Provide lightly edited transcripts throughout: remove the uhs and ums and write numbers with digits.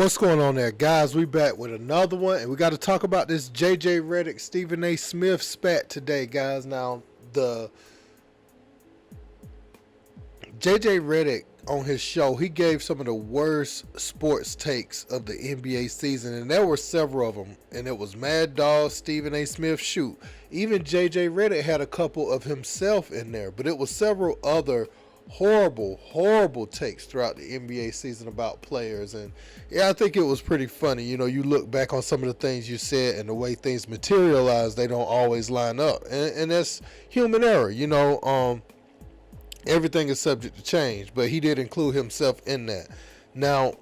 What's going on there, guys? We back with another one, and we got to talk about this J.J. Redick, Stephen A. Smith spat today, guys. Now, the J.J. Redick on his show, he gave some of the worst sports takes of the NBA season, and there were several of them, and it was Mad Dog, Stephen A. Smith, shoot. Even J.J. Redick had a couple of himself in there, but it was several other horrible takes throughout the NBA season about players. And yeah, I think it was pretty funny. You know, you look back on some of the things you said and the way things materialize, they don't always line up, and that's human error. You know, everything is subject to change, but he did include himself in that. Now,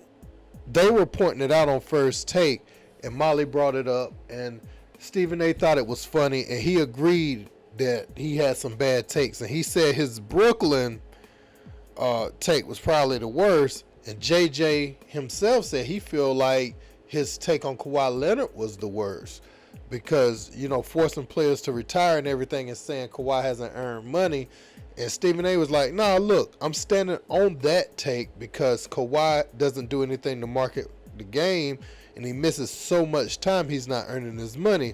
they were pointing it out on First Take, and Molly brought it up, and Stephen A. thought it was funny, and he agreed that he had some bad takes, and he said his Brooklyn take was probably the worst, and JJ himself said he feel like his take on Kawhi Leonard was the worst because, you know, forcing players to retire and everything and saying Kawhi hasn't earned money. And Stephen A. was like, nah, look, I'm standing on that take because Kawhi doesn't do anything to market the game, and he misses so much time he's not earning his money.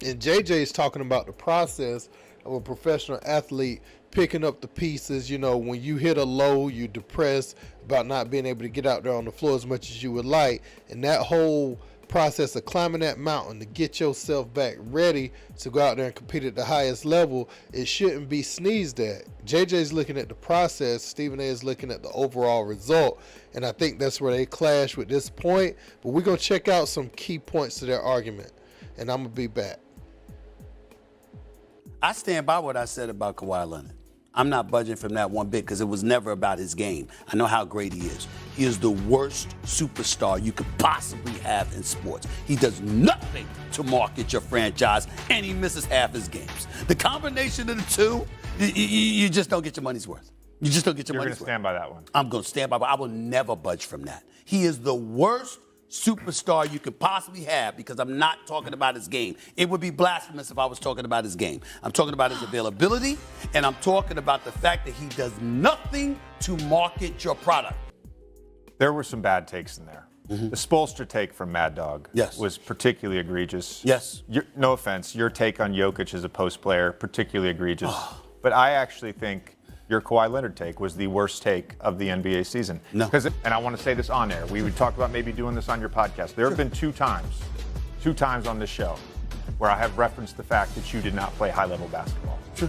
And JJ is talking about the process of a professional athlete picking up the pieces. You know, when you hit a low, you're depressed about not being able to get out there on the floor as much as you would like. And that whole process of climbing that mountain to get yourself back ready to go out there and compete at the highest level, it shouldn't be sneezed at. JJ's looking at the process, Stephen A. is looking at the overall result, and I think that's where they clash with this point. But we're going to check out some key points to their argument, and I'm going to be back. I stand by what I said about Kawhi Leonard. I'm not budging from that one bit because it was never about his game. I know how great he is. He is the worst superstar you could possibly have in sports. He does nothing to market your franchise, and he misses half his games. The combination of the two, you just don't get your money's worth. You just don't get your money's worth. You're going to stand by that one. I'm going to stand by, but I will never budge from that. He is the worst superstar you could possibly have because I'm not talking about his game. It would be blasphemous if I was talking about his game. I'm talking about his availability, and I'm talking about the fact that he does nothing to market your product. There were some bad takes in there. Mm-hmm. The Spoelstra take from Mad Dog was particularly egregious. Yes. No offense, your take on Jokic as a post player, particularly egregious. But I actually think your Kawhi Leonard take was the worst take of the NBA season. No. And I want to say this on air. We would talk about maybe doing this on your podcast. There have been two times on this show where I have referenced the fact that you did not play high-level basketball. Sure.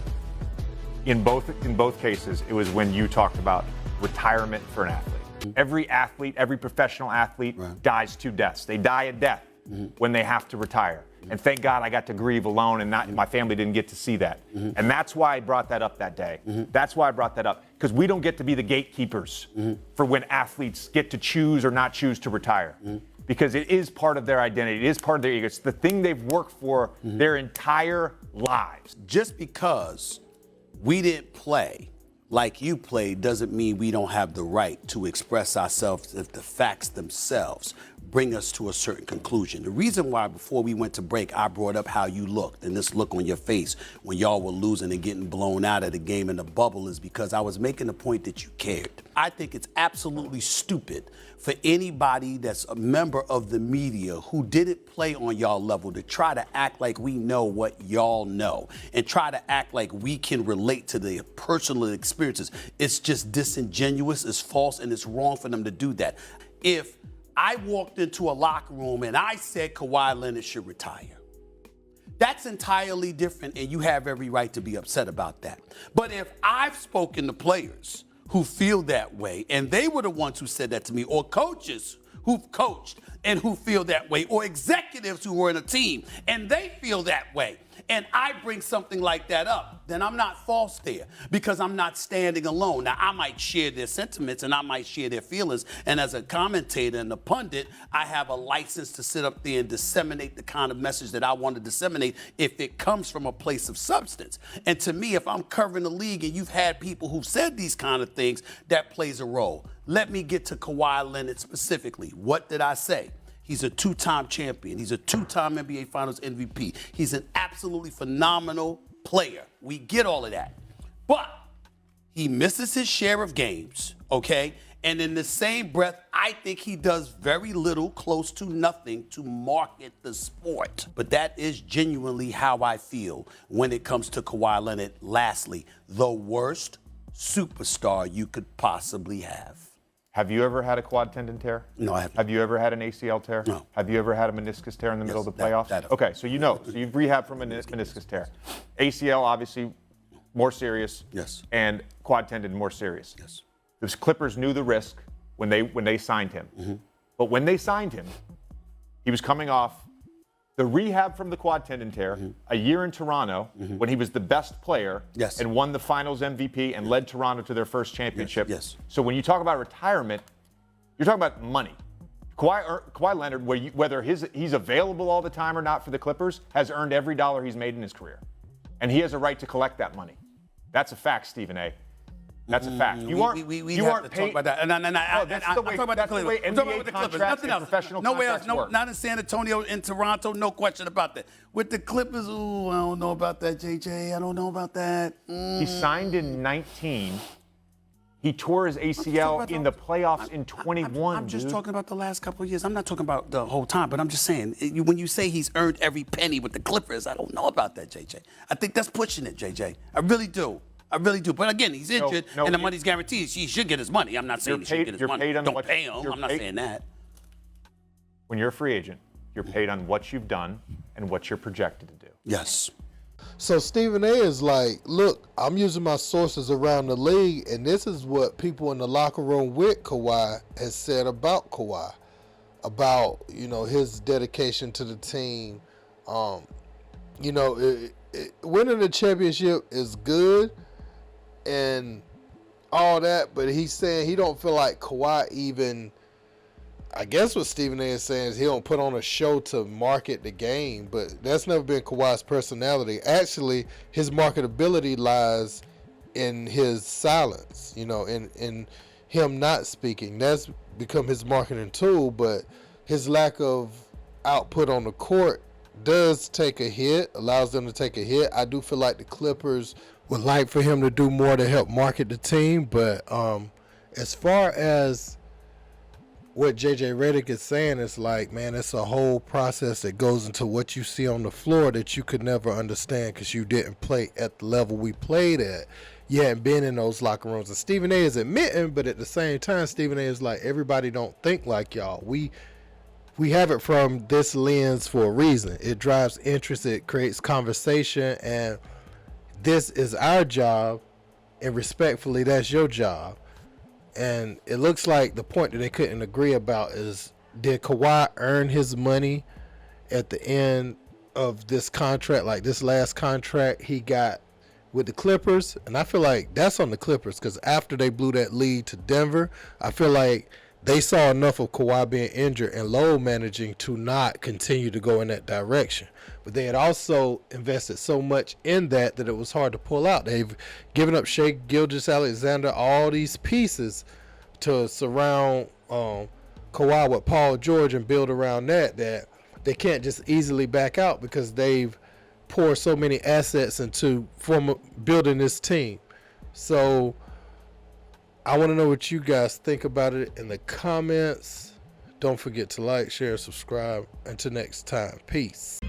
In both cases, it was when you talked about retirement for an athlete. Every athlete, every professional athlete dies two deaths. They die a death when they have to retire. And thank God I got to grieve alone and my family didn't get to see that. And that's why I brought that up that day. That's why I brought that up. Because we don't get to be the gatekeepers for when athletes get to choose or not choose to retire. Because it is part of their identity. It is part of their ego. It's the thing they've worked for their entire lives. Just because we didn't play like you played doesn't mean we don't have the right to express ourselves if the facts themselves bring us to a certain conclusion. The reason why before we went to break, I brought up how you looked and this look on your face when y'all were losing and getting blown out of the game in the bubble is because I was making the point that you cared. I think it's absolutely stupid for anybody that's a member of the media who didn't play on y'all level to try to act like we know what y'all know and try to act like we can relate to the personal experiences. It's just disingenuous, it's false, and it's wrong for them to do that. If I walked into a locker room and I said Kawhi Leonard should retire, that's entirely different, and you have every right to be upset about that. But if I've spoken to players who feel that way, and they were the ones who said that to me, or coaches who've coached and who feel that way, or executives who were in a team and they feel that way, and I bring something like that up, then I'm not false there because I'm not standing alone. Now, I might share their sentiments and I might share their feelings, and as a commentator and a pundit, I have a license to sit up there and disseminate the kind of message that I want to disseminate if it comes from a place of substance. And to me, if I'm covering the league and you've had people who've said these kind of things, that plays a role. Let me get to Kawhi Leonard specifically. What did I say? He's a two-time champion. He's a two-time NBA Finals MVP. He's an absolutely phenomenal player. We get all of that. But he misses his share of games, okay? And in the same breath, I think he does very little, close to nothing, to market the sport. But that is genuinely how I feel when it comes to Kawhi Leonard. Lastly, the worst superstar you could possibly have. Have you ever had a quad tendon tear? No, I haven't. Have you ever had an ACL tear? No. Have you ever had a meniscus tear in the middle of the playoffs? Okay, so you know. So you've rehabbed from a meniscus tear. ACL, obviously, more serious. Yes. And quad tendon, more serious. Yes. The Clippers knew the risk when they signed him. Mm-hmm. But when they signed him, he was coming off the rehab from the quad tendon tear, a year in Toronto, when he was the best player and won the finals MVP and led Toronto to their first championship. Yes. So when you talk about retirement, you're talking about money. Kawhi Leonard, whether he's available all the time or not for the Clippers, has earned every dollar he's made in his career. And he has a right to collect that money. That's a fact, Stephen A. That's a fact. You aren't to paid. talk about that. I'm talking about the Clippers. I'm talking about the Clippers. Nothing else. Professional Nowhere else. contracts No, work. not in San Antonio, in Toronto. No question about that. With the Clippers, I don't know about that, JJ. I don't know about that. He signed in 19. He tore his ACL in the playoffs in 21. I'm just dude. talking about the last couple of years. I'm not talking about the whole time, but I'm just saying, when you say he's earned every penny with the Clippers, I don't know about that, JJ. I think that's pushing it, JJ. I really do. But again, he's injured, and the money's guaranteed. He should get his money. I'm not saying he should get his money. Don't pay him. I'm not saying that. When you're a free agent, you're paid on what you've done and what you're projected to do. Yes. So Stephen A is like, look, I'm using my sources around the league, and this is what people in the locker room with Kawhi has said about Kawhi, about his dedication to the team. Winning the championship is good and all that, but he's saying he don't feel like Kawhi even. I guess what Stephen A is saying is he don't put on a show to market the game, but that's never been Kawhi's personality. Actually, his marketability lies in his silence, in him not speaking. That's become his marketing tool, but his lack of output on the court does take a hit, allows them to take a hit. I do feel like the Clippers would like for him to do more to help market the team, but as far as what JJ Redick is saying, it's like, man, it's a whole process that goes into what you see on the floor that you could never understand because you didn't play at the level we played at. You hadn't been in those locker rooms. And Stephen A is admitting, but at the same time, Stephen A is like, everybody don't think like y'all. We have it from this lens for a reason. It drives interest, it creates conversation, and this is our job, and respectfully, that's your job. And it looks like the point that they couldn't agree about is, did Kawhi earn his money at the end of this contract, like this last contract he got with the Clippers? And I feel like that's on the Clippers, because after they blew that lead to Denver, I feel like they saw enough of Kawhi being injured and load managing to not continue to go in that direction. But they had also invested so much in that it was hard to pull out. They've given up Shai Gilgeous-Alexander, all these pieces to surround Kawhi with Paul George and build around that they can't just easily back out because they've poured so many assets into building this team. So I want to know what you guys think about it in the comments. Don't forget to like, share, subscribe. Until next time, peace.